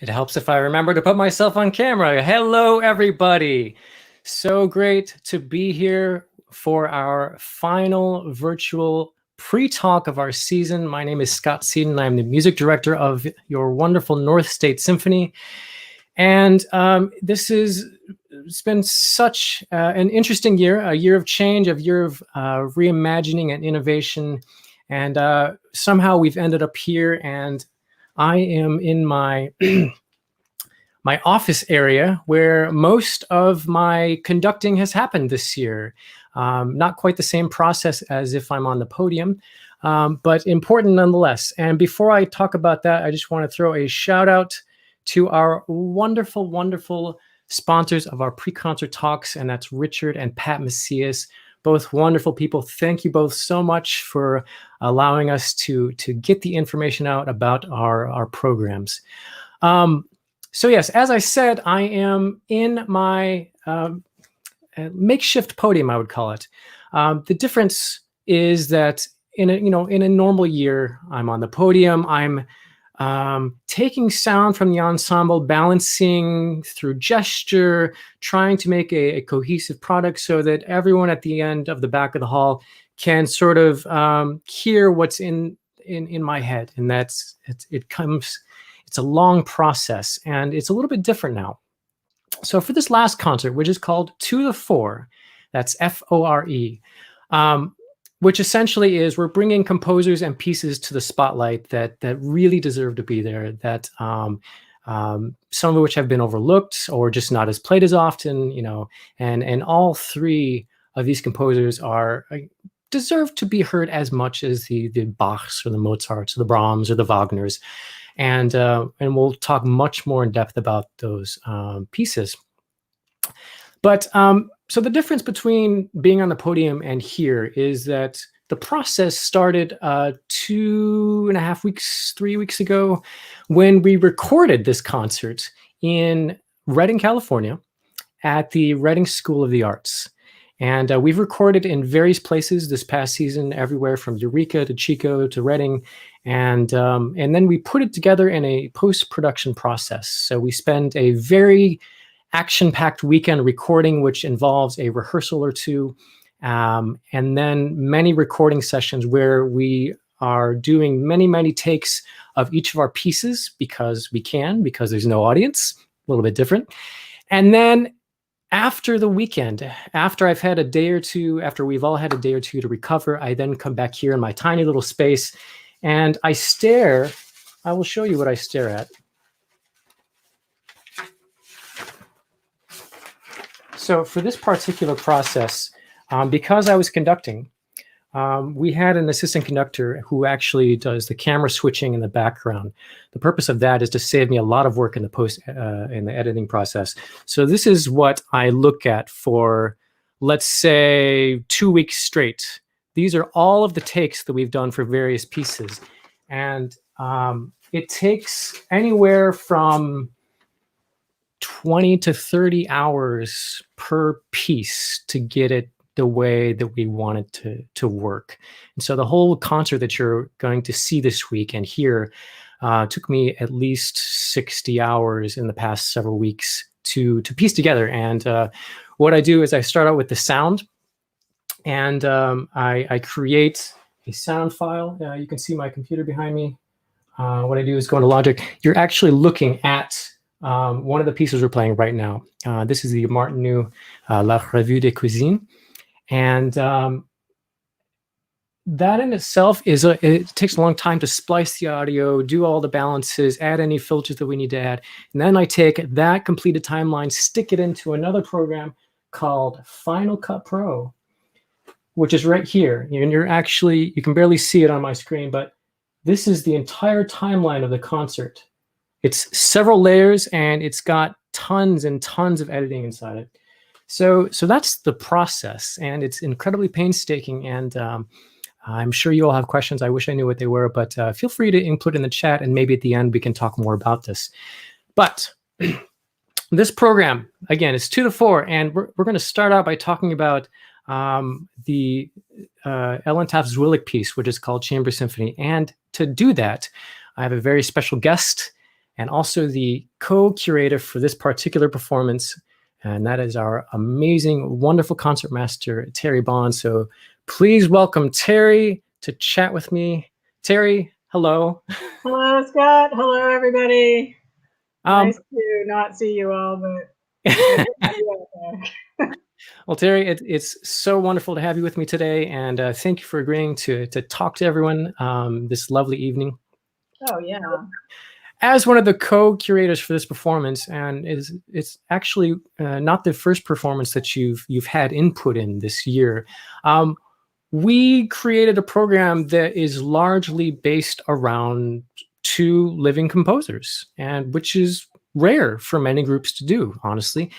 It helps if I remember to put myself on camera. Hello, everybody. So great to be here for our final virtual pre-talk of our season. My name is Scott Seaton. I'm the music director of your wonderful North State Symphony. And it's been such an interesting year, a year of change, a year of reimagining and innovation. And somehow we've ended up here, and I am in my my office area where most of my conducting has happened this year. Not quite the same process as if I'm on the podium, but important nonetheless. And before I talk about that, I just want to throw a shout out to our wonderful, wonderful sponsors of our pre-concert talks, and that's Richard and Pat Macias. Both wonderful people. Thank you both so much for allowing us to get the information out about our programs. So yes, as I said, I am in my makeshift podium, I would call it. The difference is that in a normal year, I'm on the podium. I'm taking sound from the ensemble, balancing through gesture, trying to make a cohesive product so that everyone at the end of the back of the hall can sort of hear what's in my head. And it's a long process, and it's a little bit different now. So for this last concert, which is called To the Fore, that's F-O-R-E, which essentially is we're bringing composers and pieces to the spotlight that really deserve to be there, that some of which have been overlooked or just not as played as often, and all three of these composers deserve to be heard as much as the Bachs or the Mozarts or the Brahms or the Wagners. And we'll talk much more in depth about those pieces. But so the difference between being on the podium and here is that the process started 2.5 weeks, 3 weeks ago, when we recorded this concert in Redding, California, at the Redding School of the Arts. And we've recorded in various places this past season, everywhere from Eureka to Chico to Redding. And then we put it together in a post-production process. So we spend a very action-packed weekend recording, which involves a rehearsal or two, and then many recording sessions where we are doing many, many takes of each of our pieces because there's no audience, a little bit different. And then after the weekend, after I've had a day or two, after we've all had a day or two to recover, I then come back here in my tiny little space and I will show you what I stare at. So for this particular process, because I was conducting, we had an assistant conductor who actually does the camera switching in the background. The purpose of that is to save me a lot of work in the editing process. So this is what I look at for, let's say, 2 weeks straight. These are all of the takes that we've done for various pieces. And it takes anywhere from 20 to 30 hours per piece to get it the way that we want it to work. And so the whole concert that you're going to see this week and hear took me at least 60 hours in the past several weeks to piece together. And what I do is I start out with the sound, and I create a sound file. You can see my computer behind me. What I do is go into Logic. You're actually looking at one of the pieces we're playing right now. This is the Martinu La Revue de Cuisine. And that in itself it takes a long time to splice the audio, do all the balances, add any filters that we need to add. And then I take that completed timeline, stick it into another program called Final Cut Pro, which is right here. And you can barely see it on my screen, but this is the entire timeline of the concert. It's several layers, and it's got tons and tons of editing inside it. So that's the process, and it's incredibly painstaking. And I'm sure you all have questions. I wish I knew what they were, but feel free to input in the chat, and maybe at the end we can talk more about this. But this program, again, is To the Fore, and we're going to start out by talking about the Ellen Taft Zwilich piece, which is called Chamber Symphony. And to do that, I have a very special guest and also the co-curator for this particular performance. And that is our amazing, wonderful concertmaster, Terrie Baune. So please welcome Terrie to chat with me. Terrie, hello. Hello, Scott. Hello, everybody. Nice to not see you all, but good to have you out there. Well, Terrie, it's so wonderful to have you with me today, and thank you for agreeing to talk to everyone this lovely evening. Oh, yeah. As one of the co-curators for this performance, and it's actually not the first performance that you've had input in this year. We created a program that is largely based around two living composers, and which is rare for many groups to do, honestly.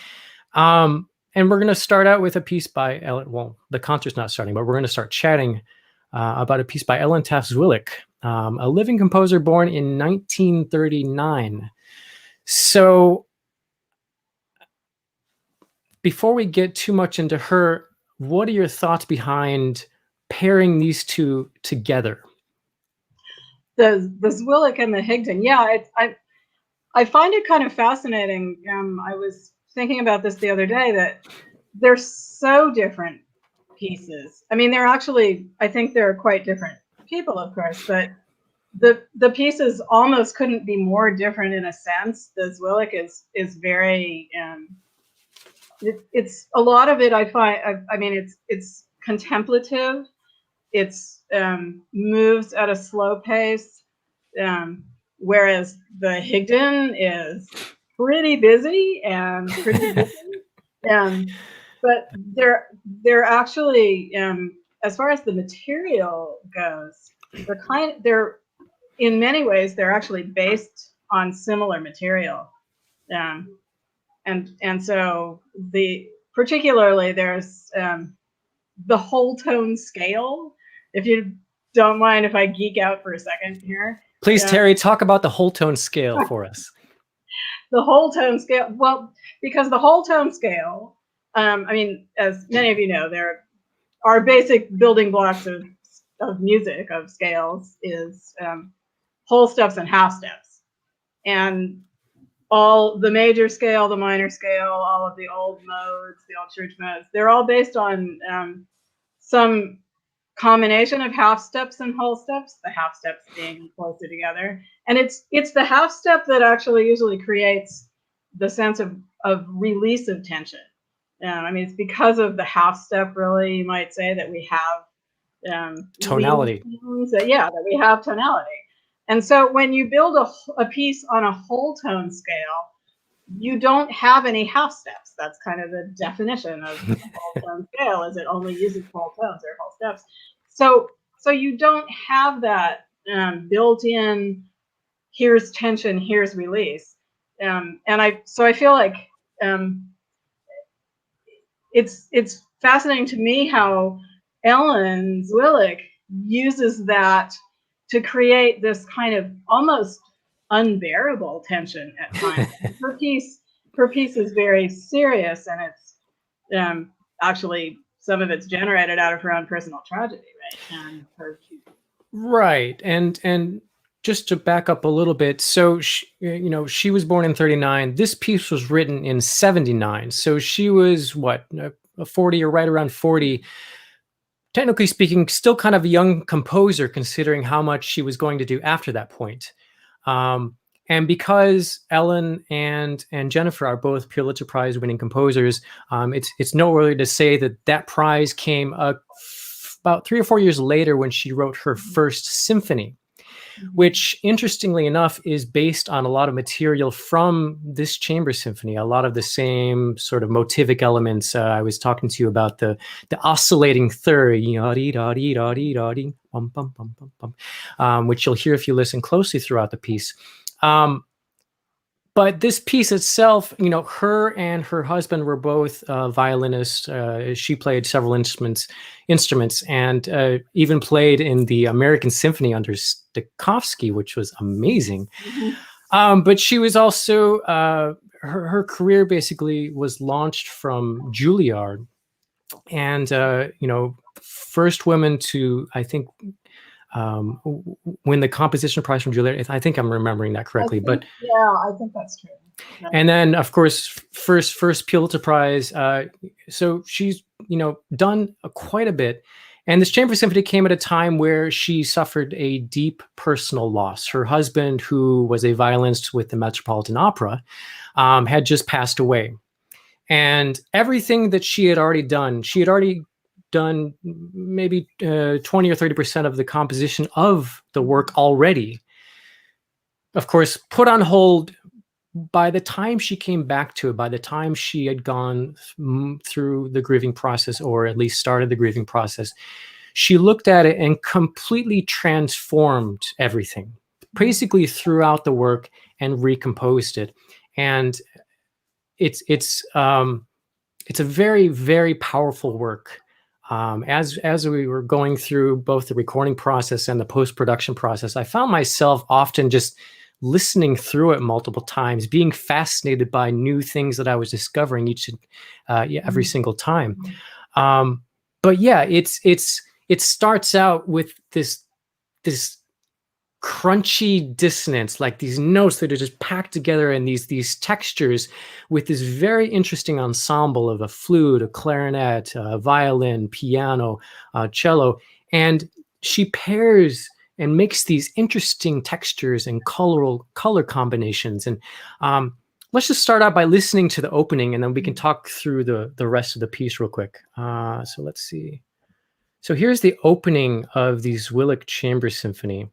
And we're going to start out with a piece by Ellen. Well, the concert's not starting, but we're going to start chatting about a piece by Ellen Taft-Zwillich, a living composer born in 1939. So before we get too much into her, what are your thoughts behind pairing these two together? The Zwillich and the Higdon. Yeah, I find it kind of fascinating. I was thinking about this the other day, that they're so different pieces. I mean, they're actually, I think they're quite different people, of course, but the pieces almost couldn't be more different in a sense. The Zwillich is very, it's a lot of it, I find, I mean, it's contemplative. It's moves at a slow pace, whereas the Higdon is pretty busy and pretty busy. But they're actually, as far as the material goes, they're in many ways they're actually based on similar material, and so particularly there's the whole tone scale. If you don't mind if I geek out for a second here. Please, Terrie, talk about the whole tone scale for us. The whole tone scale. Well, because the whole tone scale, I mean, as many of you know, there are basic building blocks of music, of scales, is whole steps and half steps. And all the major scale, the minor scale, all of the old modes, the old church modes, they're all based on some combination of half steps and whole steps, the half steps being closer together. And it's the half step that actually usually creates the sense of release of tension. I mean, it's because of the half step, really, you might say, that we have tonality. That we have tonality. And so when you build a piece on a whole tone scale, you don't have any half steps. That's kind of the definition of a whole tone scale, is it only uses whole tones or whole steps. So you don't have that built-in, here's tension, here's release. And I feel like it's fascinating to me how Ellen Zwillich uses that to create this kind of almost unbearable tension at times. Her piece is very serious, and it's actually some of it's generated out of her own personal tragedy, right? Right, and just to back up a little bit, so she was born in 39. This piece was written in 79, so she was what, 40 or right around 40. Technically speaking, still kind of a young composer, considering how much she was going to do after that point. And because Ellen and Jennifer are both Pulitzer Prize winning composers, it's noteworthy to say that prize came about 3 or 4 years later, when she wrote her first symphony, which, interestingly enough, is based on a lot of material from this chamber symphony, a lot of the same sort of motivic elements. I was talking to you about the oscillating third, which you'll hear if you listen closely throughout the piece. But this piece itself, her and her husband were both violinists. She played several instruments, and even played in the American Symphony under Stokowski, which was amazing. Mm-hmm. But she was also, her career basically was launched from Juilliard, and first woman to, I think, win the composition prize from Juilliard. I think I'm remembering that correctly, but yeah, I think that's true. And then, of course, first Pulitzer Prize. So she's done quite a bit. And this chamber symphony came at a time where she suffered a deep personal loss. Her husband, who was a violinist with the Metropolitan Opera, had just passed away. And everything that she had already done maybe 20 or 30% of the composition of the work already. Of course, put on hold. By the time she came back to it, by the time she had gone through the grieving process, or at least started the grieving process, she looked at it and completely transformed everything, basically throughout the work and recomposed it. And it's a very, very powerful work. As we were going through both the recording process and the post-production process, I found myself often just listening through it multiple times, being fascinated by new things that I was discovering every single time. But yeah, it starts out with this crunchy dissonance, like these notes that are just packed together, and these textures with this very interesting ensemble of a flute, a clarinet, a violin, piano, cello, and she pairs and makes these interesting textures and color combinations. And let's just start out by listening to the opening, and then we can talk through the rest of the piece real quick. So let's see. So here's the opening of the Zwilich Chamber Symphony.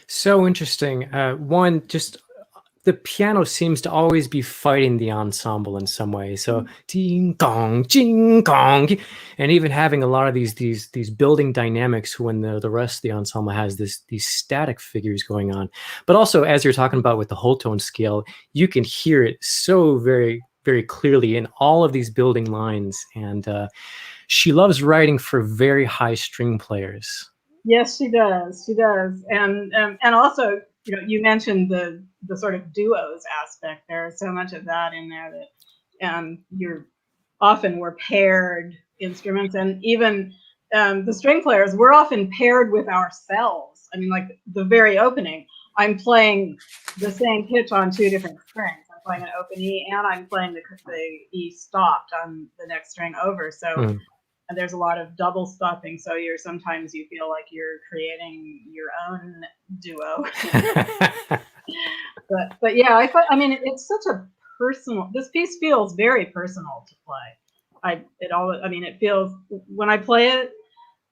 So interesting. One, just the piano seems to always be fighting the ensemble in some way. So ding gong, jing gong, and even having a lot of these building dynamics when the rest of the ensemble has these static figures going on. But also, as you're talking about with the whole tone scale, you can hear it so very, very clearly in all of these building lines. And she loves writing for very high string players. Yes, she does. She does. And also, you mentioned the sort of duos aspect. There's so much of that in there that you're often were paired instruments, and even the string players, we're often paired with ourselves. I mean, like the very opening, I'm playing the same pitch on two different strings. I'm playing an open E, and I'm playing the E stopped on the next string over. So. And there's a lot of double stopping, so sometimes you feel like you're creating your own duo. but yeah, I mean, it's such a personal. This piece feels very personal to play. It feels, when I play it,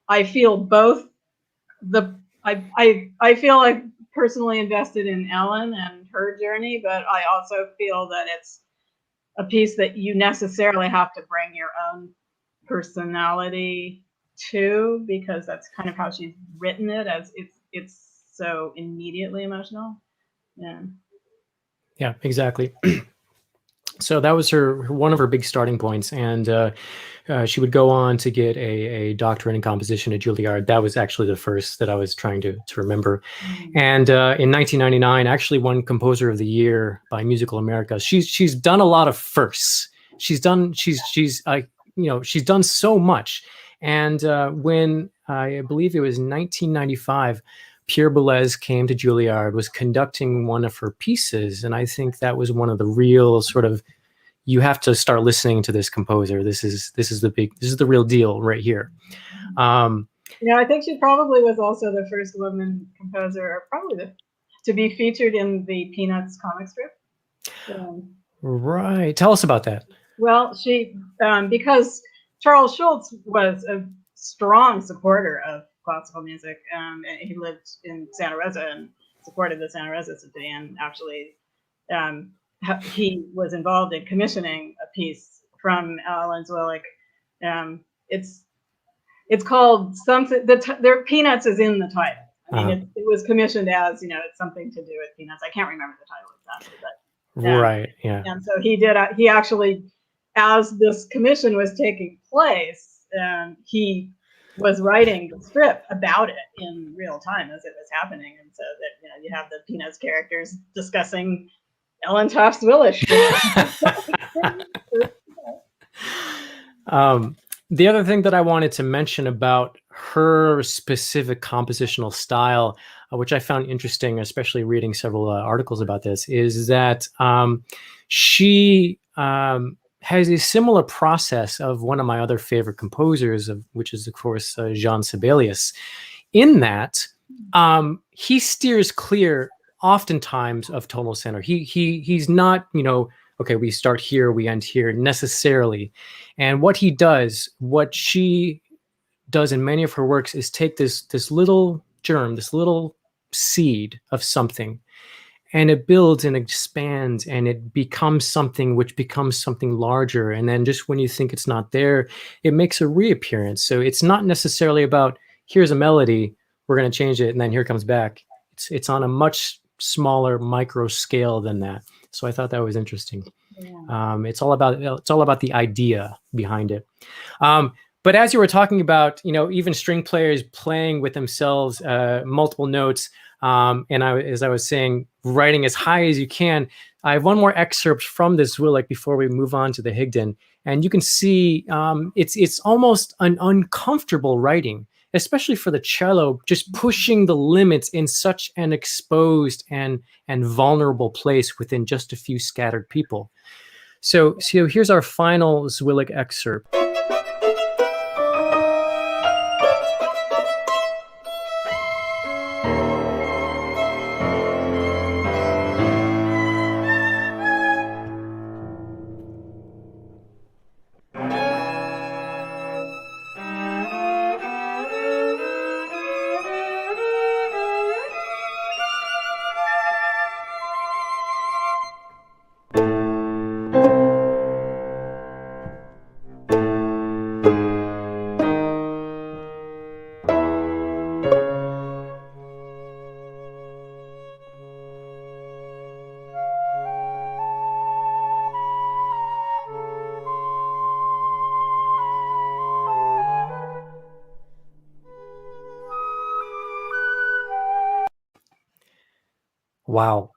I feel both I feel like personally invested in Ellen and her journey, but I also feel that it's a piece that you necessarily have to bring your own personality too, because that's kind of how she's written it, as it's so immediately emotional. Yeah, exactly. So that was one of her big starting points, and she would go on to get a doctorate in composition at Juilliard. That was actually the first that I was trying to remember. And in 1999, actually won Composer of the Year by Musical America. She's done a lot of firsts. She's done so much. And when I believe it was 1995, Pierre Boulez came to Juilliard, was conducting one of her pieces. And I think that was one of the real sort of, you have to start listening to this composer. This is the real deal right here. I think she probably was also the first woman composer, or probably to be featured in the Peanuts comic strip. Right. Tell us about that. Well, she because Charles Schulz was a strong supporter of classical music, and he lived in Santa Rosa and supported the Santa Rosa Symphony, and actually he was involved in commissioning a piece from Alan Zwillig. It's called something. Their Peanuts is in the title. I mean, it was commissioned as it's something to do with peanuts. I can't remember the title exactly, but right, yeah. And so he did. He actually, as this commission was taking place, he was writing the strip about it in real time as it was happening, and so that you have the Peanuts characters discussing Ellen Tufts Willis. The other thing that I wanted to mention about her specific compositional style, which I found interesting, especially reading several articles about this, is that she has a similar process of one of my other favorite composers, which is, of course, Jean Sibelius, in that he steers clear oftentimes of tonal center. He's not, okay, we start here, we end here necessarily. And what she does in many of her works is take this little germ, this little seed of something, and it builds and expands, and it becomes something which becomes something larger. And then just when you think it's not there, it makes a reappearance. So it's not necessarily about, here's a melody, we're going to change it, and then here it comes back. It's on a much smaller micro scale than that. So I thought that was interesting. Yeah. It's all about the idea behind it. But as you were talking about, even string players playing with themselves, multiple notes, and as I was saying, writing as high as you can. I have one more excerpt from this Zwillig before we move on to the Higdon, and you can see it's almost an uncomfortable writing, especially for the cello, just pushing the limits in such an exposed and vulnerable place within just a few scattered people. So here's our final Zwillig excerpt. Wow.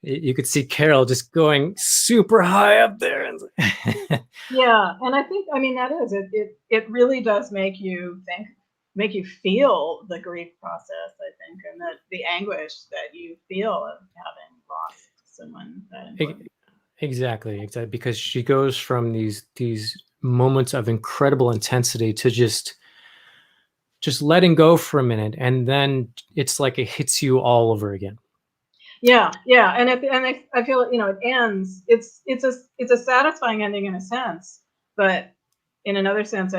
You could see Carol just going super high up there. Yeah, and I think, that is it really does make you think, make you feel the grief process, I think, and the anguish that you feel of having lost someone that important. Exactly, because she goes from these moments of incredible intensity to just letting go for a minute, and then it's like it hits you all over again. Yeah, and I feel it ends. It's a satisfying ending in a sense, but in another sense,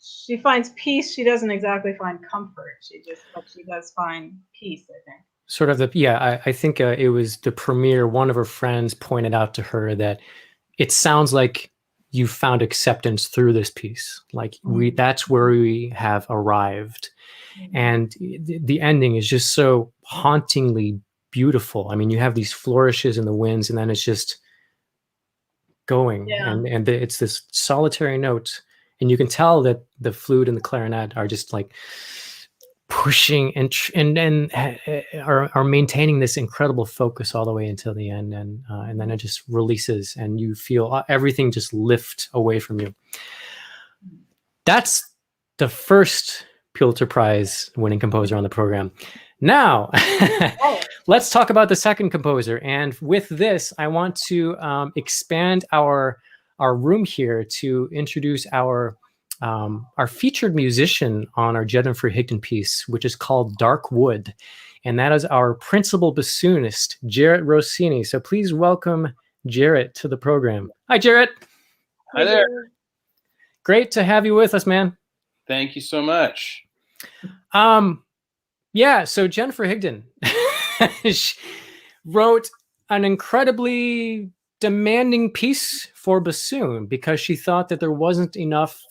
she finds peace. She doesn't exactly find comfort. She does find peace, I think. Sort of I think it was the premiere. One of her friends pointed out to her that it sounds like you found acceptance through this piece. Like that's where we have arrived. And the ending is just so hauntingly beautiful. I mean, you have these flourishes in the winds, and then it's just going, and it's this solitary note, and you can tell that the flute and the clarinet are just like pushing and are maintaining this incredible focus all the way until the end, and then it just releases, and you feel everything just lift away from you. That's the first Pulitzer Prize winning composer on the program. Now, Oh, let's talk about the second composer. And with this, I want to expand our room here to introduce our featured musician on our Jennifer Higdon piece, which is called Dark Wood. And that is our principal bassoonist, Jarratt Rossini. So please welcome Jarratt to the program. Hi, Jarratt. Hi there. Great to have you with us, man. Thank you so much. Yeah, so Jennifer Higdon she wrote an incredibly demanding piece for bassoon because she thought that there wasn't enough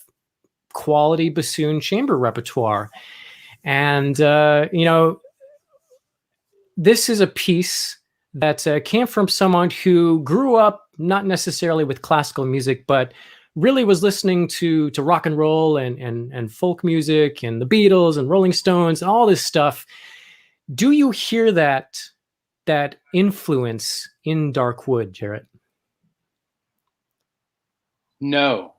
quality bassoon chamber repertoire. And, this is a piece that came from someone who grew up not necessarily with classical music, but really was listening to rock and roll and folk music and the Beatles and Rolling Stones and all this stuff. Do you hear that influence in Dark Wood, Jarratt? No.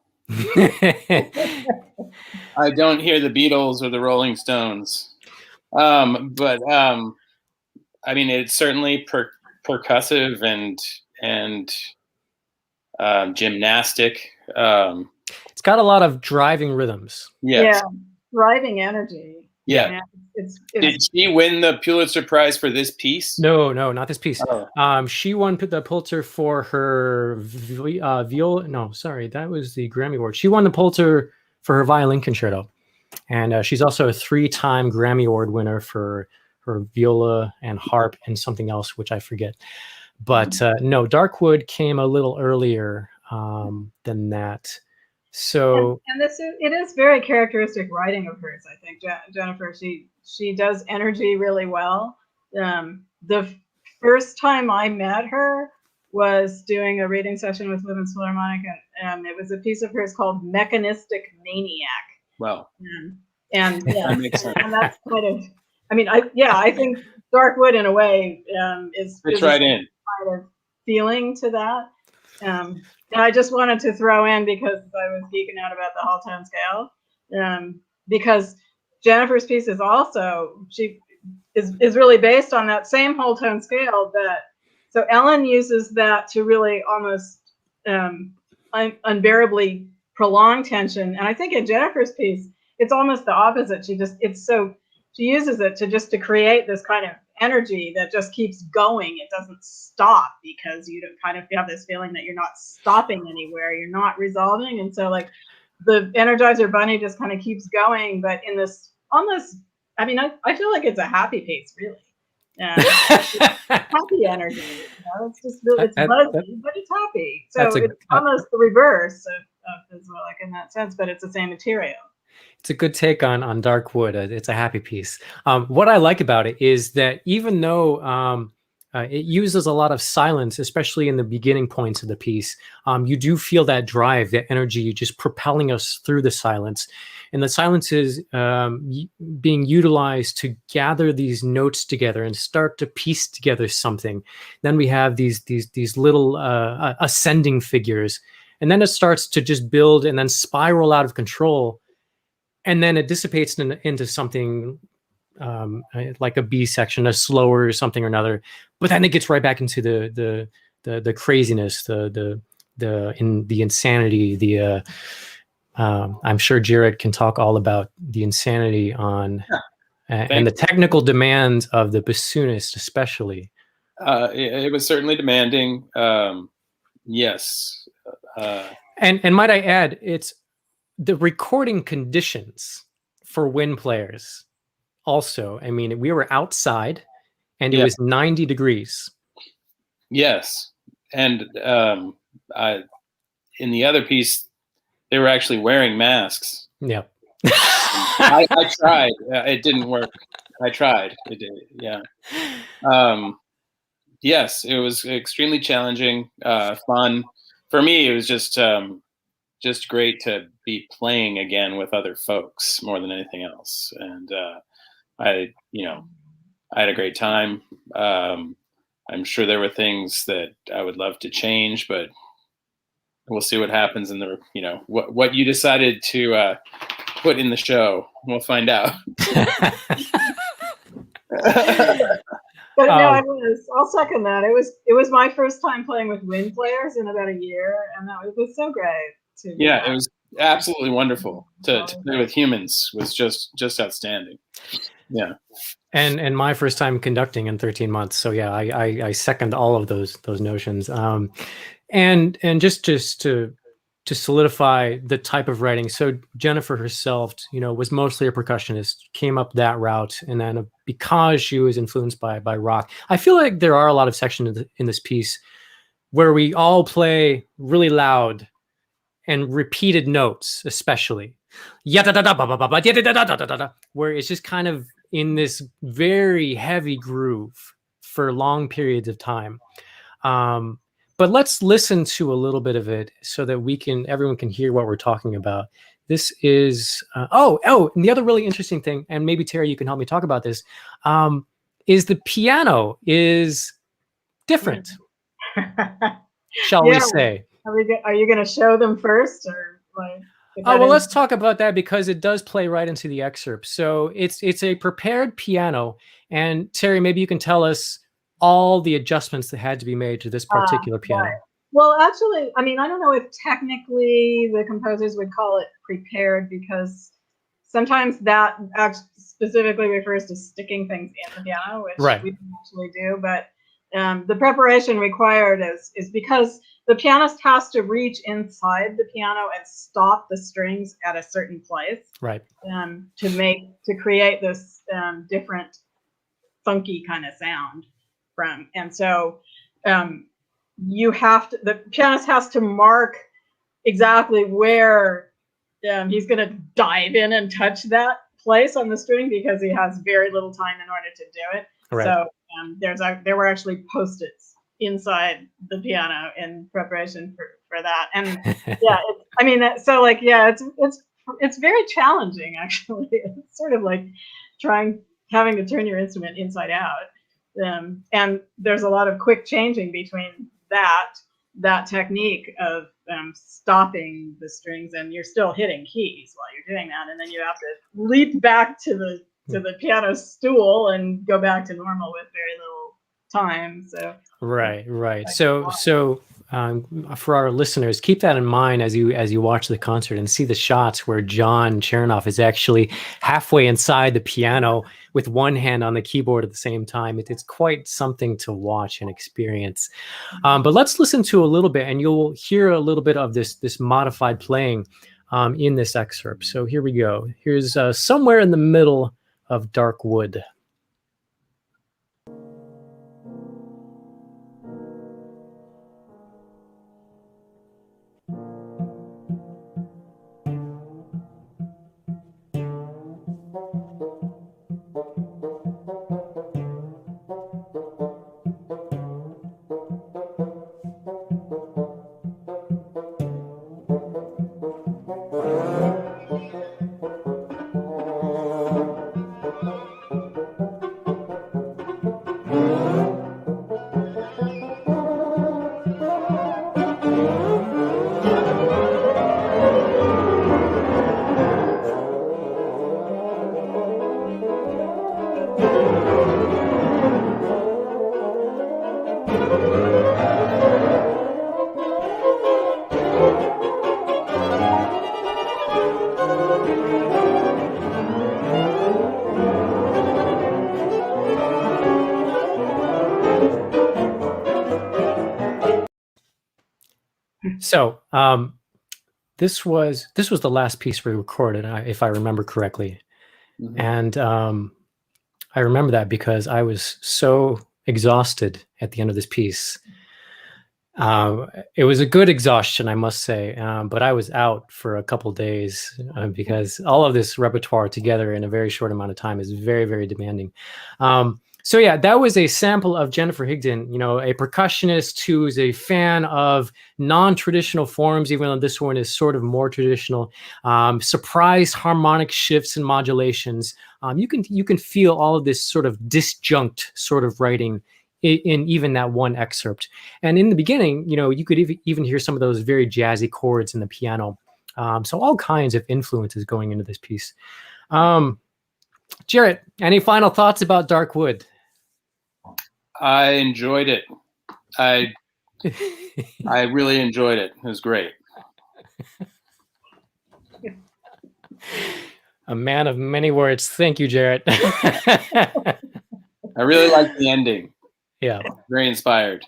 I don't hear the Beatles or the Rolling Stones. But I mean, it's certainly percussive and gymnastic. It's got a lot of driving rhythms. Yes. yeah, driving energy. Yeah. It's Did she win the Pulitzer Prize for this piece? No, not this piece. Oh. She won the Pulitzer for her viola. No, sorry, that was the Grammy Award. She won the Pulitzer for her violin concerto, and she's also a 3-time Grammy Award winner for her viola and harp and something else, which I forget. But no, Dark Wood came a little earlier than that. So and it is very characteristic writing of hers. I think Jennifer, she does energy really well. The first time I met her was doing a reading session with Women's Philharmonic, and it was a piece of hers called Mechanistic Maniac. Wow. And yeah, That makes sense. and that's kind of, I mean, I think Dark Wood in a way is right in kind of feeling to that. And I just wanted to throw in, because I was geeking out about the whole tone scale, because Jennifer's piece is also, she is really based on that same whole tone scale. So Ellen uses that to really almost unbearably prolong tension. And I think in Jennifer's piece, it's almost the opposite. She uses it to create this kind of energy that just keeps going. It doesn't stop, because you kind of have this feeling that you're not stopping anywhere, you're not resolving. And so like the Energizer Bunny just kind of keeps going, but in this almost, I mean, I feel like it's a happy piece, really. Happy energy. It's just really, it's buzzy, but it's happy. So it's almost the reverse of like in that sense, but it's the same material. It's a good take on Dark Wood. It's a happy piece. What I like about it is that even though it uses a lot of silence, especially in the beginning points of the piece, you do feel that drive, that energy just propelling us through the silence. And the silence is being utilized to gather these notes together and start to piece together something. Then we have these little ascending figures. And then it starts to just build and then spiral out of control. And then it dissipates into something like a B section, a slower or something or another. But then it gets right back into the craziness, the insanity. I'm sure Jarratt can talk all about the insanity on and the technical demands of the bassoonist, especially. It was certainly demanding. Yes. And might I add, it's the recording conditions for wind players also. I mean, we were outside and it was 90 degrees. Yes. And in the other piece, they were actually wearing masks. Yep. I tried. It didn't work. I tried. It did. Yeah. Yes, it was extremely challenging, fun. For me, it was just great to be playing again with other folks more than anything else. And I had a great time. I'm sure there were things that I would love to change, but we'll see what happens in the, what you decided to put in the show. We'll find out. But no, I'll second that. It was my first time playing with wind players in about a year, and it was so great to do that. It was absolutely wonderful to play with humans. Was just outstanding. Yeah. And my first time conducting in 13 months. So yeah, I second all of those notions. And just to solidify the type of writing. So Jennifer herself, was mostly a percussionist, came up that route, and then because she was influenced by rock, I feel like there are a lot of sections in this piece where we all play really loud and repeated notes, especially where it's just kind of in this very heavy groove for long periods of time. But let's listen to a little bit of it so that everyone can hear what we're talking about. This is, and the other really interesting thing, and maybe Terrie, you can help me talk about this, is the piano is different, shall we say. Are you going to show them first, or like? Well, let's talk about that because it does play right into the excerpt. So it's a prepared piano, and Terrie, maybe you can tell us all the adjustments that had to be made to this particular piano. Right. Well, actually, I mean, I don't know if technically the composers would call it prepared, because sometimes that specifically refers to sticking things in the piano, which we don't actually do. But the preparation required is because the pianist has to reach inside the piano and stop the strings at a certain place, right? To create this different funky kind of sound from. And so the pianist has to mark exactly where he's going to dive in and touch that place on the string, because he has very little time in order to do it. Right. So there were actually Post-its inside the piano in preparation for that. And it's very challenging, actually. It's sort of like having to turn your instrument inside out. And there's a lot of quick changing between that technique of stopping the strings, and you're still hitting keys while you're doing that, and then you have to leap back to the piano stool and go back to normal with very little time. So right. So for our listeners, keep that in mind as you watch the concert and see the shots where John Chernoff is actually halfway inside the piano with one hand on the keyboard at the same time. It's quite something to watch and experience. But let's listen to a little bit, and you'll hear a little bit of this modified playing in this excerpt. So here we go. Here's Somewhere in the Middle of Dark Wood. So this was the last piece we recorded, if I remember correctly. Mm-hmm. And I remember that because I was so exhausted at the end of this piece. It was a good exhaustion, I must say, but I was out for a couple of days because all of this repertoire together in a very short amount of time is very, very demanding. So yeah, that was a sample of Jennifer Higdon, a percussionist who is a fan of non-traditional forms, even though this one is sort of more traditional. Surprise harmonic shifts and modulations. You can feel all of this sort of disjunct sort of writing in even that one excerpt. And in the beginning, you could even hear some of those very jazzy chords in the piano. So all kinds of influences going into this piece. Jarratt, any final thoughts about Dark Wood? I enjoyed it. I really enjoyed it. It was great. A man of many words. Thank you, Jarratt. I really liked the ending. Yeah, very inspired.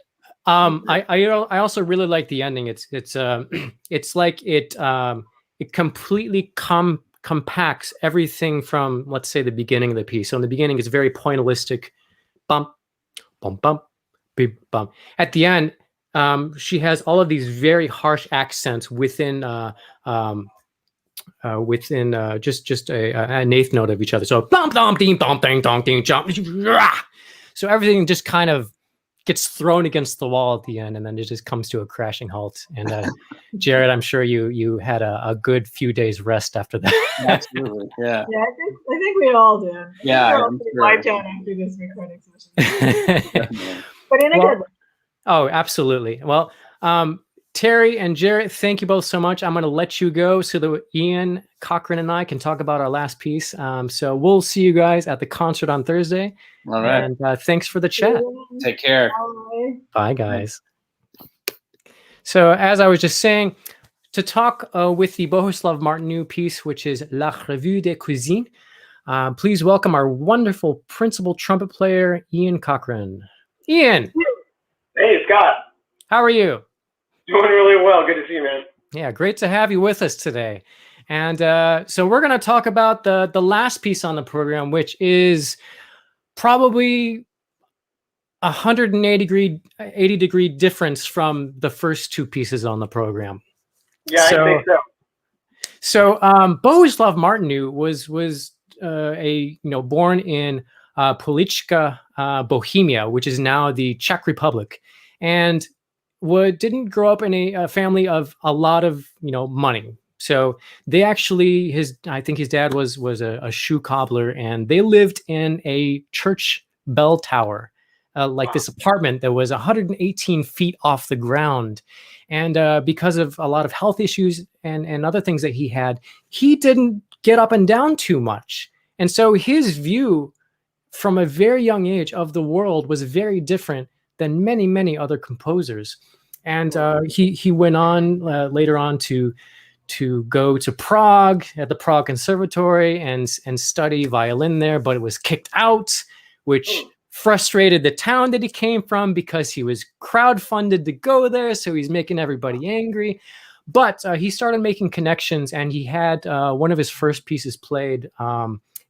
I also really like the ending. It's like it completely compacts everything from, let's say, the beginning of the piece. So in the beginning, it's very pointillistic, bump, bump, bump, beep, bump. At the end, she has all of these very harsh accents within just an eighth note of each other. So bum dum ding dong ding dong ding jump. So everything just kind of gets thrown against the wall at the end, and then it just comes to a crashing halt. And Jarratt, I'm sure you had a good few days rest after that. Absolutely, yeah. Yeah, I think we all did. Yeah, my turn after this recording session. But in a good way. Oh, absolutely. Well, Terrie and Jarratt, thank you both so much. I'm going to let you go so that Ian, Cochran, and I can talk about our last piece. So we'll see you guys at the concert on Thursday. All right. And thanks for the chat. Take care. Bye, guys. So as I was just saying, to talk with the Bohuslav Martinu piece, which is La Revue des Cuisines, please welcome our wonderful principal trumpet player, Ian Cochran. Ian. Hey, Scott. How are you? Doing really well. Good to see you, man. Yeah, great to have you with us today. And so we're going to talk about the last piece on the program, which is probably 80 degree difference from the first two pieces on the program. Yeah, I think so. So Bohuslav Martinu was born in Polička, Bohemia, which is now the Czech Republic, and didn't grow up in a family of a lot of money. So they actually, I think his dad was a shoe cobbler, and they lived in a church bell tower, like this apartment that was 118 feet off the ground. And because of a lot of health issues and other things that he didn't get up and down too much. And so his view from a very young age of the world was very different than many, many other composers. And he went on later on to go to Prague at the Prague Conservatory and study violin there, but it was kicked out, which frustrated the town that he came from because he was crowdfunded to go there, so he's making everybody angry. But he started making connections, and he had one of his first pieces played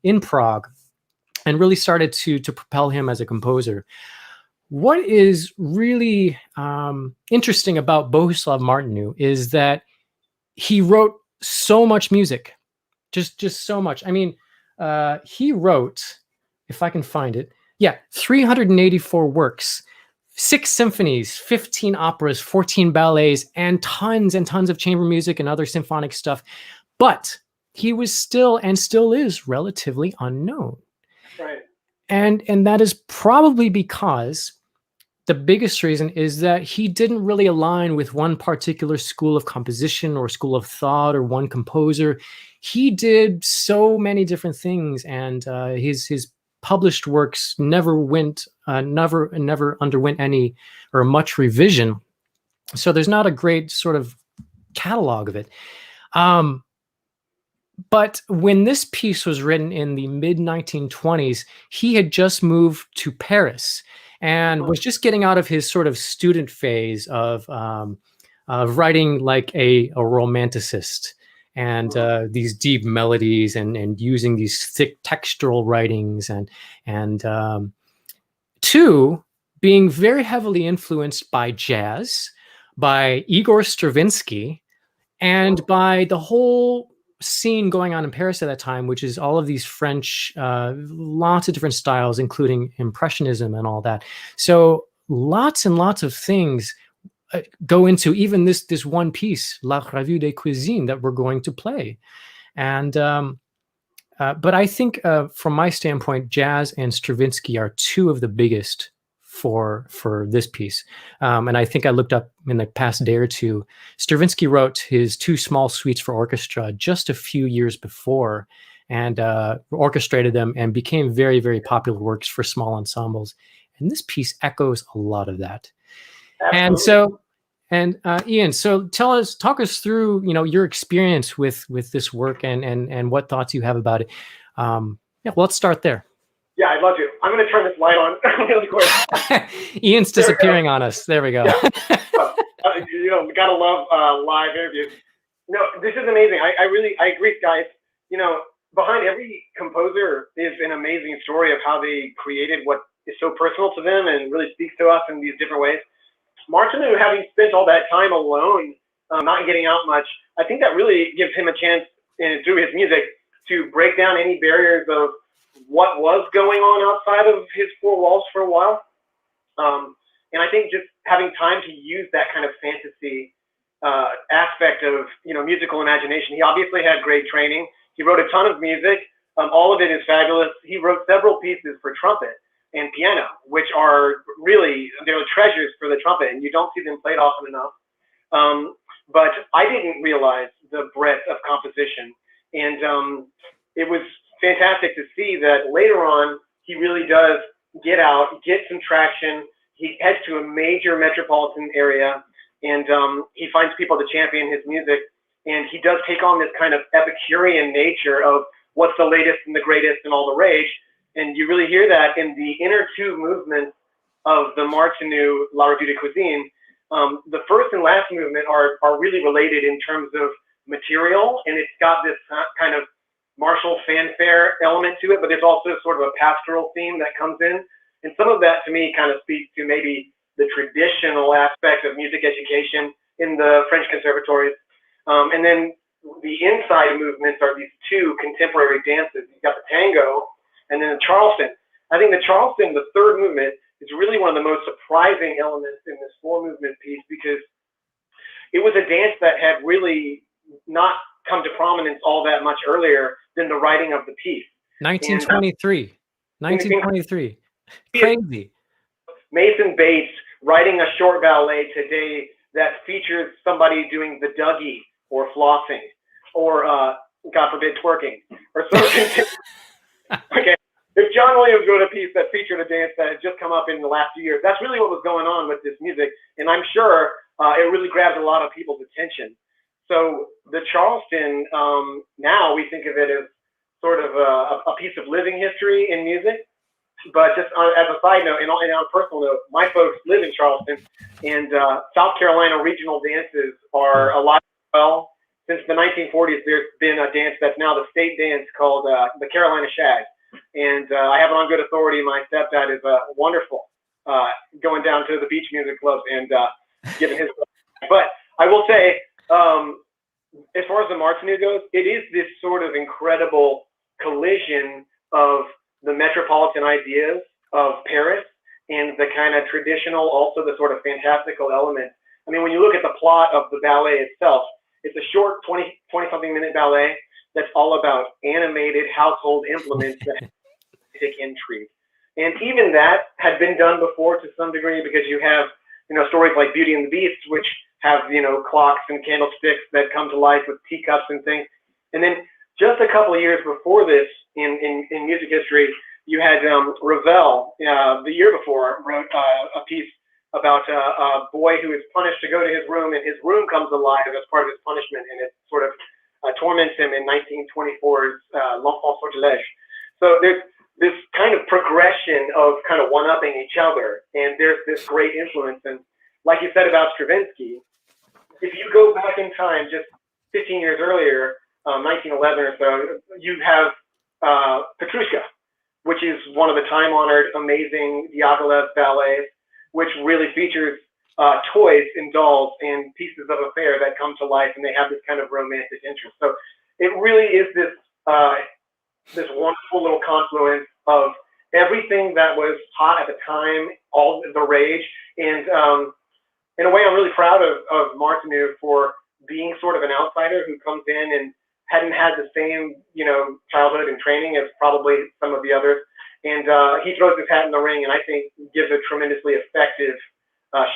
in Prague, and really started to propel him as a composer. What is really interesting about Bohuslav Martinu is that he wrote so much music, just so much. I mean, he wrote, if I can find it, 384 works, 6 symphonies, 15 operas, 14 ballets, and tons of chamber music and other symphonic stuff. But he was still is relatively unknown. Right. And that is probably because the biggest reason is that he didn't really align with one particular school of composition or school of thought or one composer. He did so many different things, and his published works never underwent any or much revision. So there's not a great sort of catalog of it. But when this piece was written in the mid-1920s, he had just moved to Paris and was just getting out of his sort of student phase of writing like a romanticist, and these deep melodies and using these thick textural writings, and two, being very heavily influenced by jazz, by Igor Stravinsky, and by the whole scene going on in Paris at that time, which is all of these French, lots of different styles, including Impressionism and all that. So lots and lots of things go into even this one piece, La Revue des Cuisines, that we're going to play. And but I think from my standpoint, jazz and Stravinsky are two of the biggest for this piece. And I think I looked up in the past day or two, Stravinsky wrote his 2 small suites for orchestra just a few years before. and orchestrated them and became very, very popular works for small ensembles. And this piece echoes a lot of that. Absolutely. And Ian, so talk us through, your experience with this work and what thoughts you have about it. Yeah, well, let's start there. Yeah, I'd love to. I'm going to turn this light on really quick. Ian's disappearing on us. There we go. Yeah. Gotta love live interviews. No, this is amazing. I agree, guys. Behind every composer is an amazing story of how they created what is so personal to them and really speaks to us in these different ways. Martineau, having spent all that time alone, not getting out much, I think that really gives him a chance through his music to break down any barriers of what was going on outside of his four walls for a while. And I think just having time to use that kind of fantasy aspect of musical imagination. He obviously had great training. He wrote a ton of music. All of it is fabulous. He wrote several pieces for trumpet and piano, which are really, they're treasures for the trumpet, and you don't see them played often enough. But I didn't realize the breadth of composition, and it was fantastic to see that later on he really does get out, get some traction. He heads to a major metropolitan area, and he finds people to champion his music, and he does take on this kind of Epicurean nature of what's the latest and the greatest and all the rage. And you really hear that in the inner two movements of the Martineau La Revue de Cuisine. The first and last movement are really related in terms of material, and it's got this kind of martial fanfare element to it, but there's also sort of a pastoral theme that comes in. And some of that to me kind of speaks to maybe the traditional aspect of music education in the French conservatories. And then the inside movements are these two contemporary dances. You've got the tango and then the Charleston. I think the Charleston, the third movement, is really one of the most surprising elements in this four-movement piece, because it was a dance that had really not come to prominence all that much earlier than the writing of the piece. 1923. 1923. Crazy. Mason Bates writing a short ballet today that features somebody doing the Dougie or flossing or, God forbid, twerking or something. Okay. If John Williams wrote a piece that featured a dance that had just come up in the last few years, that's really what was going on with this music. And I'm sure it really grabbed a lot of people's attention. So the Charleston, now we think of it as sort of a piece of living history in music. But just as a side note, and on a personal note, my folks live in Charleston, and South Carolina regional dances are alive and well. Since the 1940s, there's been a dance that's now the state dance called the Carolina Shag. And I have it on good authority. My stepdad is wonderful going down to the beach music club and giving his. But I will say, as far as the Martineau goes, it is this sort of incredible collision of the metropolitan ideas of Paris and the kind of traditional, also the sort of fantastical element. I mean, when you look at the plot of the ballet itself, it's a short 20-something minute ballet that's all about animated household implements that have intrigue. And even that had been done before to some degree, because you have, stories like Beauty and the Beast, which have, clocks and candlesticks that come to life with teacups and things. And then just a couple of years before this in music history, you had Ravel, the year before, wrote a piece about a boy who is punished to go to his room, and his room comes alive as part of his punishment, and it sort of torments him in 1924's L'Enfant Sortilège. So there's this kind of progression of kind of one-upping each other, and there's this great influence. And like you said about Stravinsky, if you go back in time just 15 years earlier, 1911 or so, you have Petrushka, which is one of the time-honored, amazing Diaghilev ballets, which really features toys and dolls and pieces of a fair that come to life, and they have this kind of romantic interest. So it really is this this wonderful little confluence of everything that was hot at the time, all the rage, and in a way, I'm really proud of Martineau for being sort of an outsider who comes in and hadn't had the same, childhood and training as probably some of the others. And he throws his hat in the ring, and I think gives a tremendously effective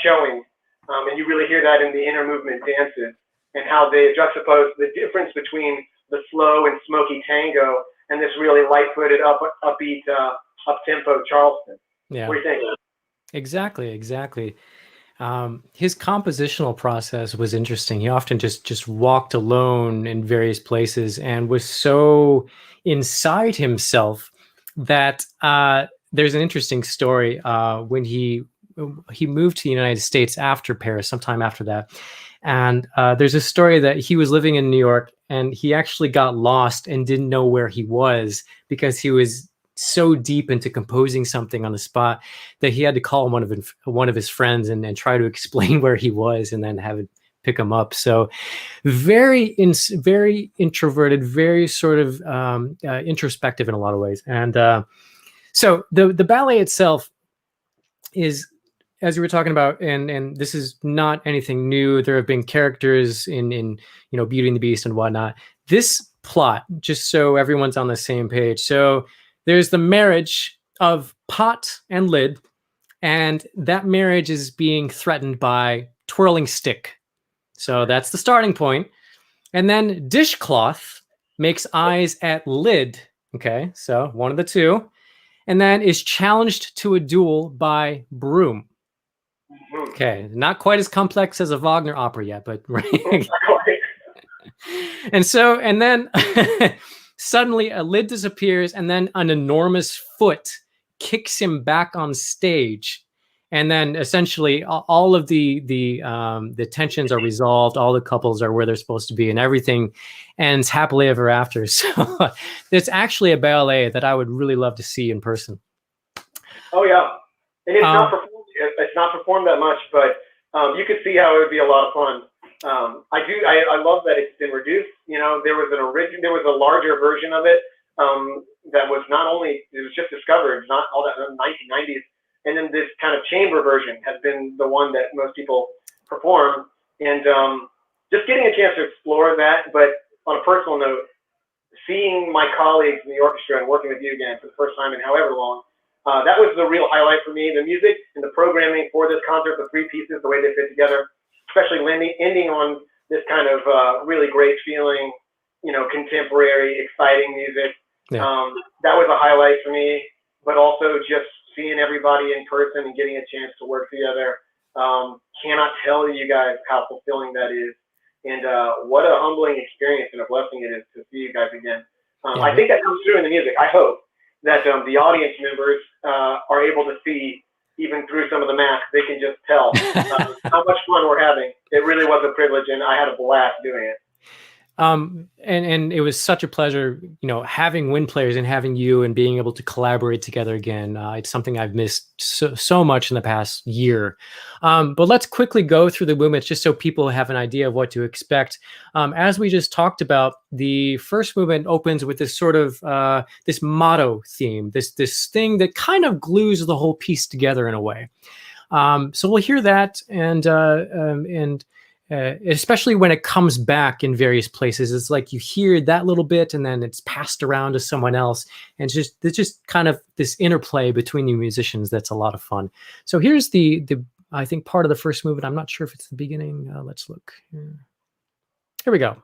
showing. And you really hear that in the inner movement dances and how they juxtapose the difference between the slow and smoky tango and this really light-footed, upbeat, up-tempo Charleston. Yeah. What do you think? Exactly. His compositional process was interesting. He often just walked alone in various places and was so inside himself that there's an interesting story when he moved to the United States after Paris, sometime after that. And there's a story that he was living in New York and he actually got lost and didn't know where he was because he was so deep into composing something on the spot that he had to call one of his friends and try to explain where he was and then have it pick him up. So very introverted, very sort of introspective in a lot of ways. And so the ballet itself is, as we were talking about, and this is not anything new. There have been characters in Beauty and the Beast and whatnot. This plot, just so everyone's on the same page. So there's the marriage of pot and lid, and that marriage is being threatened by twirling stick. So that's the starting point. And then dishcloth makes eyes at lid. Okay, so one of the two. And then is challenged to a duel by broom. Okay, not quite as complex as a Wagner opera yet, but right. And then suddenly a lid disappears, and then an enormous foot kicks him back on stage, and then essentially all of the tensions are resolved. All the couples are where they're supposed to be, and everything ends happily ever after. So it's actually a ballet that I would really love to see in person. Oh yeah, and it's not performed that much, but you could see how it would be a lot of fun. I love that it's been reduced. There was a larger version of it that was it was just discovered, not all that in the 1990s. And then this kind of chamber version has been the one that most people perform. And just getting a chance to explore that, but on a personal note, seeing my colleagues in the orchestra and working with you again for the first time in however long, that was the real highlight for me. The music and the programming for this concert, the three pieces, the way they fit together, especially ending on this kind of really great feeling, contemporary, exciting music. Yeah. That was a highlight for me, but also just seeing everybody in person and getting a chance to work together. Cannot tell you guys how fulfilling that is, and what a humbling experience and a blessing it is to see you guys again. I think that comes through in the music. I hope that the audience members are able to see, even through some of the masks, they can just tell how much fun we're having. It really was a privilege, and I had a blast doing it. And it was such a pleasure, having wind players and having you and being able to collaborate together again. It's something I've missed so much in the past year. But let's quickly go through the movements just so people have an idea of what to expect. As we just talked about, the first movement opens with this sort of this motto theme, this thing that kind of glues the whole piece together in a way. So we'll hear that, and especially when it comes back in various places, it's like you hear that little bit and then it's passed around to someone else. And it's just kind of this interplay between the musicians that's a lot of fun. So here's the I think part of the first movement. I'm not sure if it's the beginning. Let's look here. Here we go.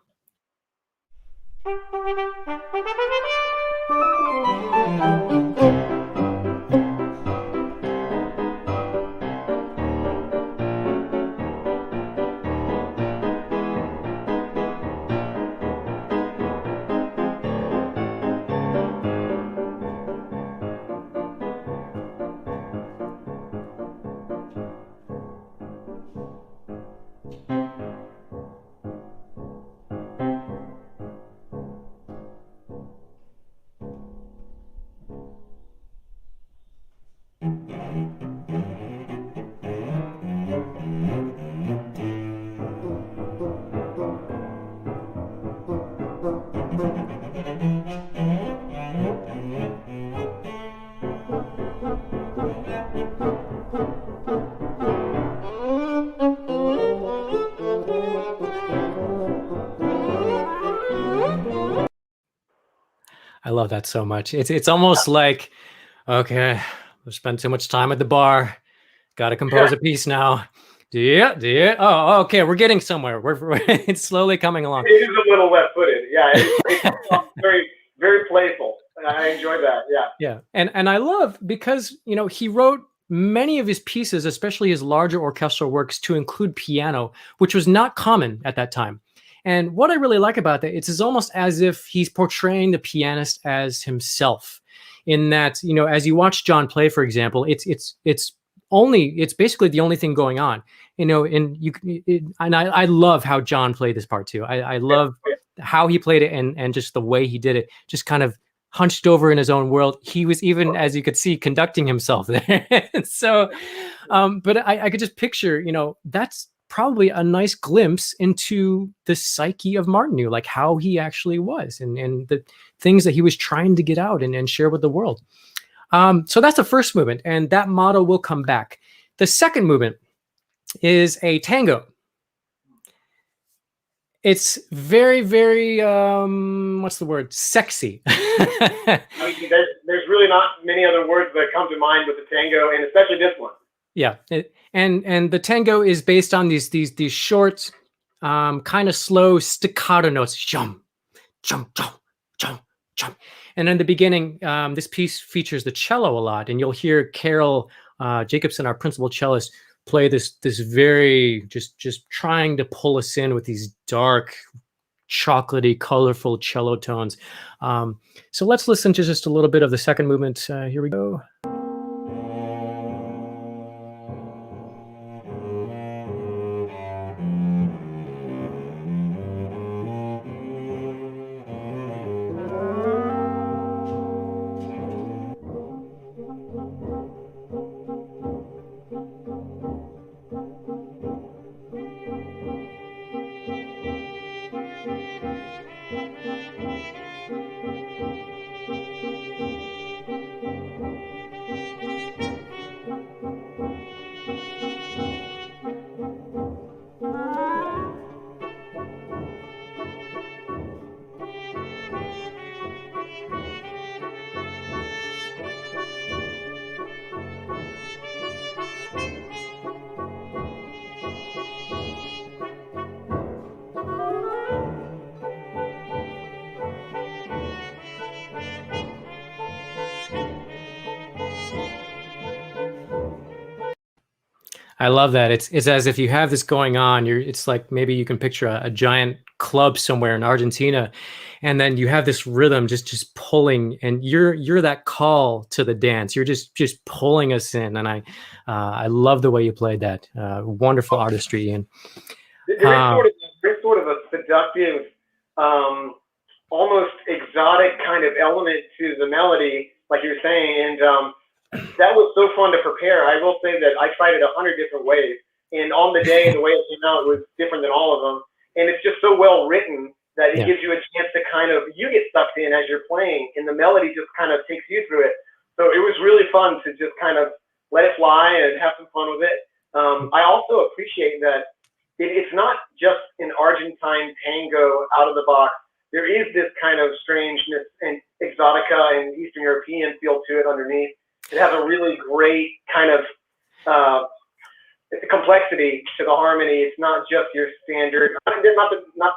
I love that so much. It's almost like, okay, we've spent too much time at the bar. Got to compose a piece now. Do you? Oh, okay. We're getting somewhere. It's slowly coming along. It is a little left-footed. Yeah, it's very, very playful. I enjoyed that. Yeah. Yeah. And I love, because, you know, he wrote many of his pieces, especially his larger orchestral works, to include piano, which was not common at that time. And what I really like about that, it's almost as if he's portraying the pianist as himself, in that, you know, as you watch John play, for example, it's basically the only thing going on, you know, and I love how John played this part too. I love how he played it, and just the way he did it, just kind of hunched over in his own world. He was even, as you could see, conducting himself there. So, but I could just picture, you know, that's probably a nice glimpse into the psyche of Martinů, like how he actually was, and the things that he was trying to get out and share with the world. So that's the first movement, and that motto will come back. The second movement is a tango. It's very, very, what's the word? Sexy. I mean, there's really not many other words that come to mind with the tango, and especially this one. Yeah, and the tango is based on these short, kind of slow staccato notes. Jump, jump, jump, jump, jump. And in the beginning, this piece features the cello a lot, and you'll hear Carol Jacobson, our principal cellist, play this very just trying to pull us in with these dark, chocolatey, colorful cello tones. So let's listen to just a little bit of the second movement. Here we go. I love that. It's as if you have this going on. It's like maybe you can picture a giant club somewhere in Argentina, and then you have this rhythm just pulling, and you're that call to the dance. You're just pulling us in, and I love the way you played that. Wonderful artistry, Ian. There's sort of a seductive, almost exotic kind of element to the melody, like you were saying, and that was so fun to prepare. I will say that I tried it 100 different ways, and on the day, the way it came out was different than all of them. And it's just so well written that it gives you a chance to you get sucked in as you're playing, and the melody just kind of takes you through it. So it was really fun to just kind of let it fly and have some fun with it. I also appreciate that it's not just an Argentine tango out of the box. There is this kind of strangeness and exotica and Eastern European feel to it underneath. It has a really great kind of complexity to the harmony. It's not just your standard. Not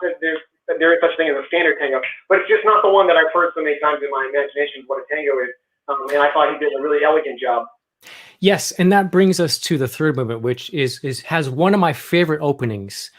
that there is such thing as a standard tango, but it's just not the one that I've heard so many times in my imagination what a tango is. And I thought he did a really elegant job. Yes, and that brings us to the third movement, which has one of my favorite openings,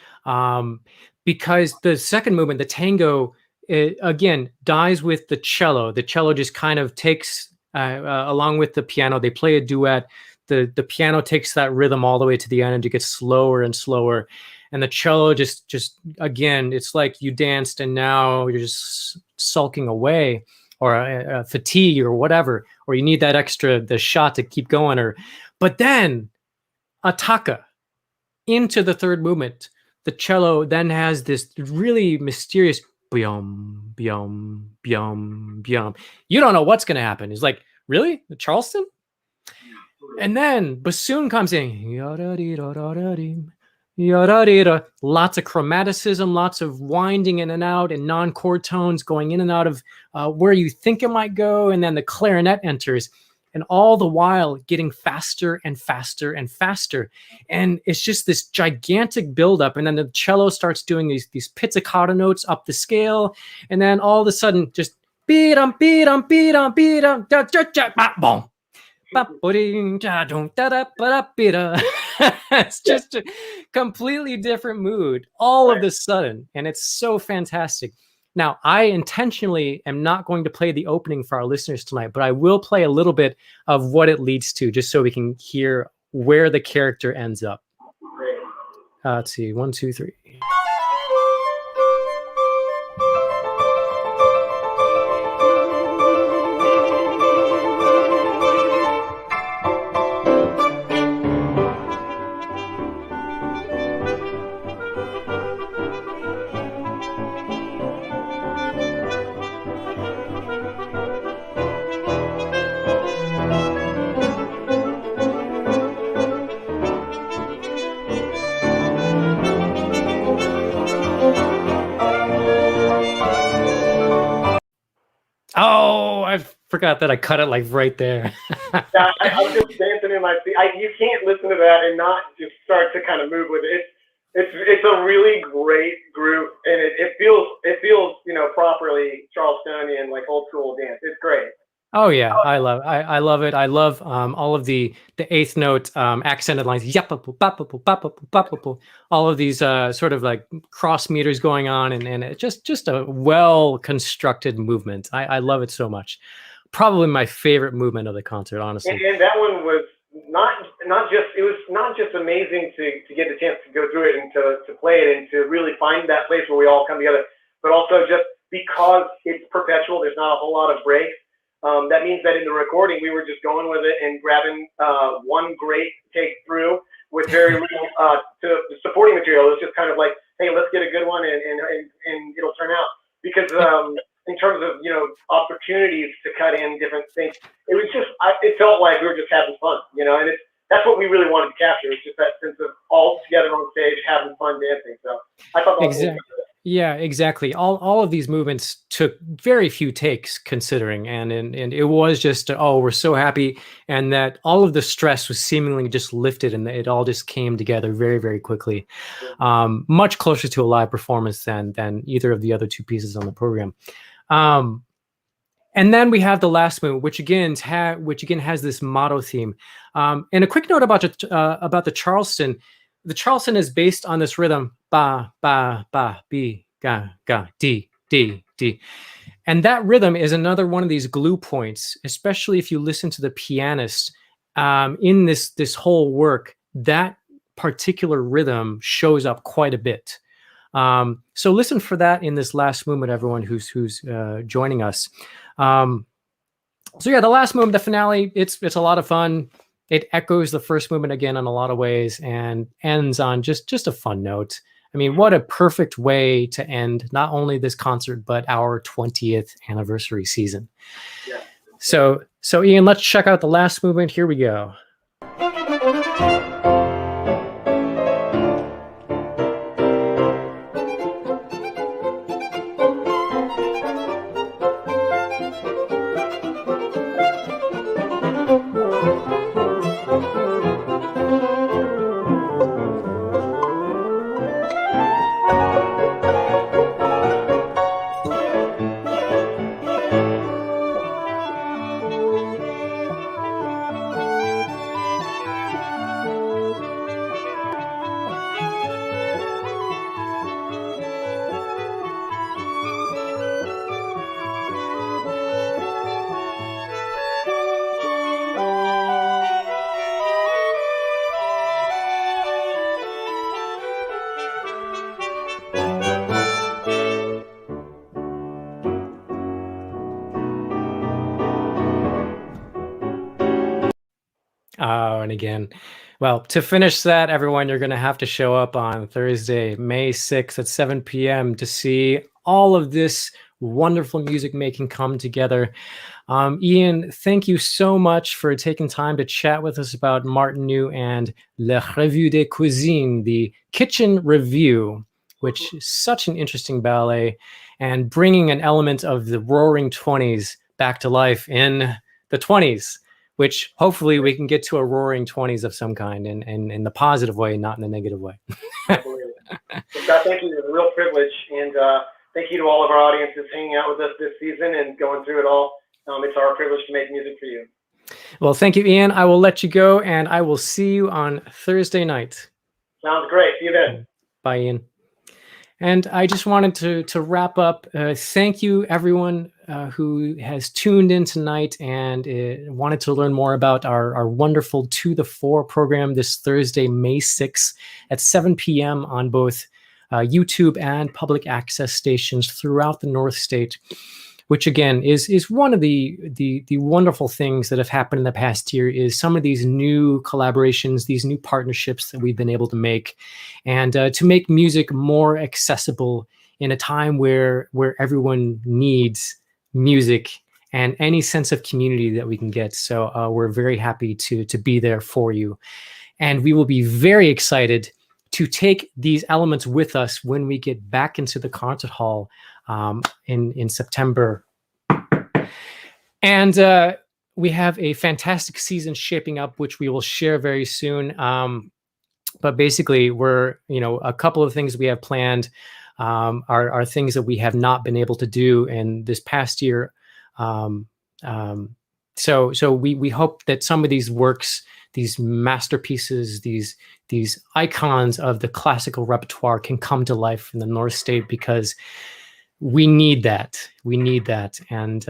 because the second movement, the tango, again dies with the cello. The cello just kind of takes. Along with the piano, they play a duet. The piano takes that rhythm all the way to the end, and it gets slower and slower. And the cello just again, it's like you danced and now you're just sulking away, or fatigue or whatever, or you need the shot to keep going. But then attacca into the third movement. The cello then has this really mysterious biom, biom, biom, biom. You don't know what's going to happen. It's like, really? The Charleston? And then bassoon comes in. Lots of chromaticism, lots of winding in and out, and non-chord tones going in and out of where you think it might go. And then the clarinet enters, and all the while getting faster and faster and faster. And it's just this gigantic buildup. And then the cello starts doing these pizzicato notes up the scale. And then all of a sudden, just Beat-um, beat-um, beat-um, beat-um, boom. It's just a completely different mood all of a sudden, and it's so fantastic. Now, I intentionally am not going to play the opening for our listeners tonight, but I will play a little bit of what it leads to, just so we can hear where the character ends up. Let's see, 1, 2, 3. Oh, I forgot that I cut it like right there. Yeah, I was just dancing in my seat. You can't listen to that and not just start to kind of move with it. It's a really great group, and it feels properly Charlestonian, like old school dance. It's great. Oh yeah, I love it. I love all of the eighth note accented lines. All of these sort of like cross meters going on, and it just a well constructed movement. I love it so much. Probably my favorite movement of the concert, honestly. And that one was not just amazing to get the chance to go through it and to play it and to really find that place where we all come together, but also just because it's perpetual. There's not a whole lot of breaks. That means that in the recording, we were just going with it and grabbing one great take through with very little supporting material. It was just kind of like, hey, let's get a good one and it'll turn out. Because in terms of, opportunities to cut in different things, it was just, it felt like we were just having fun, and that's what we really wanted to capture. It's just that sense of all together on stage, having fun dancing. So I thought that was exactly. Yeah, exactly. All of these movements took very few takes, considering, and it was just we're so happy, and that all of the stress was seemingly just lifted, and it all just came together very, very quickly, much closer to a live performance than either of the other two pieces on the program. And then we have the last movement, which again has this motto theme. And a quick note about the Charleston. The Charleston is based on this rhythm, ba, ba, ba, bi, ga, ga, di, di, di. And that rhythm is another one of these glue points, especially if you listen to the pianist in this whole work. That particular rhythm shows up quite a bit. So listen for that in this last movement, everyone who's joining us. So yeah, the last movement, the finale, it's a lot of fun. It echoes the first movement again in a lot of ways and ends on just a fun note. I mean, what a perfect way to end not only this concert, but our 20th anniversary season. Yeah. So Ian, let's check out the last movement. Here we go. Oh, and again, well, to finish that, everyone, you're going to have to show up on Thursday, May 6th at 7 p.m. to see all of this wonderful music making come together. Ian, thank you so much for taking time to chat with us about Martignoux and Le Revue des Cuisines, the Kitchen Review, which is such an interesting ballet, and bringing an element of the Roaring 20s back to life in the 20s. Which hopefully we can get to a Roaring 20s of some kind, and in the positive way, not in the negative way. Scott, thank you. It was a real privilege, and thank you to all of our audiences hanging out with us this season and going through it all. It's our privilege to make music for you. Well, thank you, Ian. I will let you go, and I will see you on Thursday night. Sounds great. See you then. Bye, Ian. And I just wanted to wrap up. Thank you, everyone who has tuned in tonight and wanted to learn more about our wonderful To the Fore program this Thursday, May 6th at 7 p.m. on both YouTube and public access stations throughout the North State, which again is one of the wonderful things that have happened in the past year, is some of these new collaborations, these new partnerships that we've been able to make, and to make music more accessible in a time where everyone needs music and any sense of community that we can get. So we're very happy to be there for you. And we will be very excited to take these elements with us when we get back into the concert hall in September. And we have a fantastic season shaping up, which we will share very soon. But basically, we're, a couple of things we have planned are things that we have not been able to do in this past year. So we hope that some of these works, these masterpieces, these icons of the classical repertoire can come to life in the North State, because we need that. We need that. And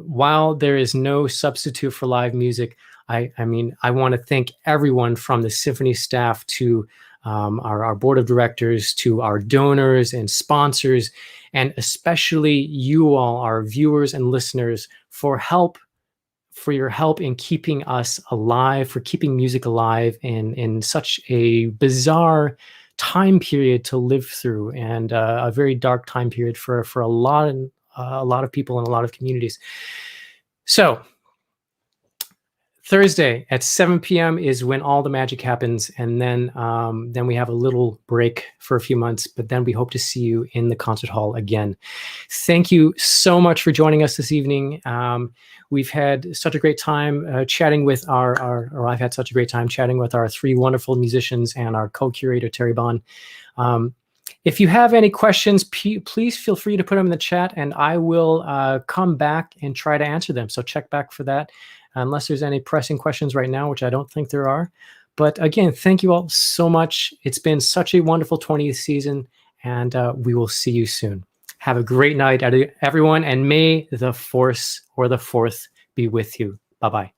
while there is no substitute for live music, I want to thank everyone from the symphony staff to our board of directors, to our donors and sponsors, and especially you all, our viewers and listeners, for your help in keeping us alive, for keeping music alive in such a bizarre time period to live through, and a very dark time period for a lot of people in a lot of communities. So Thursday at 7 p.m. is when all the magic happens, and then we have a little break for a few months, but then we hope to see you in the concert hall again. Thank you so much for joining us this evening. We've had such a great time chatting with I've had such a great time chatting with our three wonderful musicians and our co-curator, Terrie Baune. If you have any questions, please feel free to put them in the chat, and I will come back and try to answer them. So check back for that, unless there's any pressing questions right now, which I don't think there are. But again, thank you all so much. It's been such a wonderful 20th season, and we will see you soon. Have a great night, everyone, and may the force or the fourth be with you. Bye-bye.